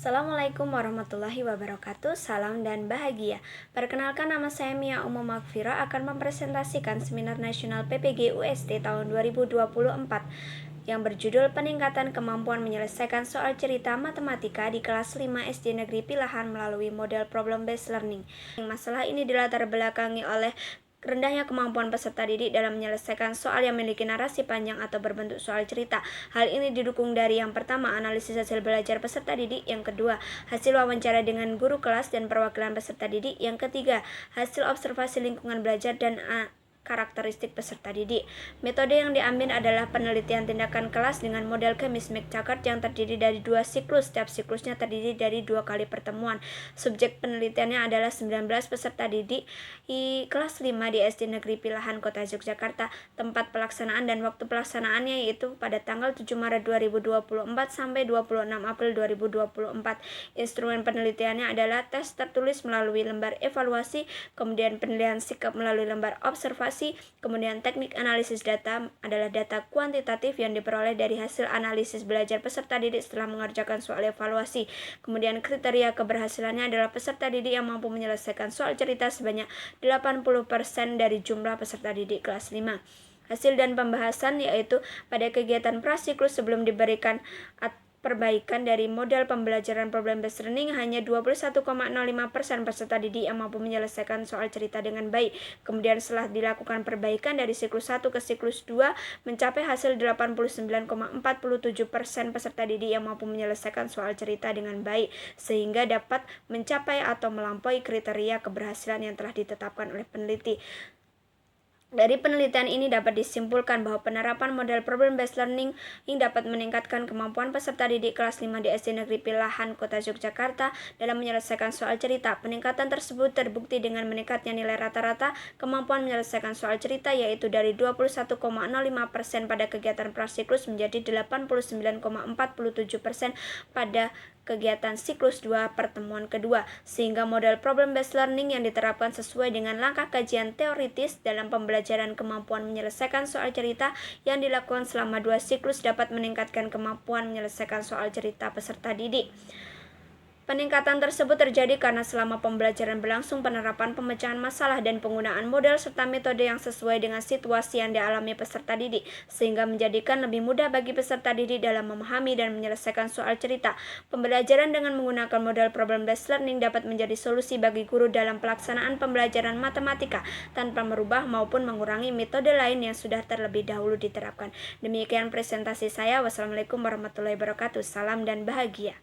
Assalamualaikum warahmatullahi wabarakatuh. Salam dan bahagia. Perkenalkan, nama saya Mia Umum Makfira akan mempresentasikan Seminar Nasional PPG UST tahun 2024 yang berjudul Peningkatan Kemampuan Menyelesaikan Soal Cerita Matematika di kelas 5 SD Negeri Pilahan melalui model Problem Based Learning. Masalah ini dilatar belakangi oleh rendahnya kemampuan peserta didik dalam menyelesaikan soal yang memiliki narasi panjang atau berbentuk soal cerita. Hal ini didukung dari yang pertama, analisis hasil belajar peserta didik; yang kedua, hasil wawancara dengan guru kelas dan perwakilan peserta didik; yang ketiga, hasil observasi lingkungan belajar dan karakteristik peserta didik. Metode yang diambil adalah penelitian tindakan kelas dengan model Chemist-McChakert yang terdiri dari 2 siklus. Setiap siklusnya terdiri dari 2 kali pertemuan. Subjek penelitiannya adalah 19 peserta didik di kelas 5 di SD Negeri Pilahan, Kota Yogyakarta. Tempat pelaksanaan dan waktu pelaksanaannya yaitu pada tanggal 7 Maret 2024 sampai 26 April 2024. Instrumen penelitiannya adalah tes tertulis melalui lembar evaluasi, kemudian penilaian sikap melalui lembar observasi, kemudian teknik analisis data adalah data kuantitatif yang diperoleh dari hasil analisis belajar peserta didik setelah mengerjakan soal evaluasi. Kemudian kriteria keberhasilannya adalah peserta didik yang mampu menyelesaikan soal cerita sebanyak 80% dari jumlah peserta didik kelas 5. Hasil dan pembahasan yaitu pada kegiatan prasiklus sebelum diberikan perbaikan dari model pembelajaran problem based learning, hanya 21,05% peserta didik yang mampu menyelesaikan soal cerita dengan baik. Kemudian setelah dilakukan perbaikan dari siklus 1 ke siklus 2 mencapai hasil 89,47% peserta didik yang mampu menyelesaikan soal cerita dengan baik, sehingga dapat mencapai atau melampaui kriteria keberhasilan yang telah ditetapkan oleh peneliti. Dari penelitian ini dapat disimpulkan bahwa penerapan model problem based learning ini dapat meningkatkan kemampuan peserta didik kelas 5 di SD Negeri Pilahan, Kota Yogyakarta dalam menyelesaikan soal cerita. Peningkatan tersebut terbukti dengan meningkatnya nilai rata-rata kemampuan menyelesaikan soal cerita, yaitu dari 21,05% pada kegiatan prasiklus menjadi 89,47% pada kegiatan siklus 2 pertemuan kedua, sehingga model problem based learning yang diterapkan sesuai dengan langkah kajian teoritis dalam pembelajaran kemampuan menyelesaikan soal cerita yang dilakukan selama 2 siklus dapat meningkatkan kemampuan menyelesaikan soal cerita peserta didik. Peningkatan tersebut terjadi karena selama pembelajaran berlangsung penerapan pemecahan masalah dan penggunaan model serta metode yang sesuai dengan situasi yang dialami peserta didik, sehingga menjadikan lebih mudah bagi peserta didik dalam memahami dan menyelesaikan soal cerita. Pembelajaran dengan menggunakan model problem based learning dapat menjadi solusi bagi guru dalam pelaksanaan pembelajaran matematika tanpa merubah maupun mengurangi metode lain yang sudah terlebih dahulu diterapkan. Demikian presentasi saya. Wassalamualaikum warahmatullahi wabarakatuh. Salam dan bahagia.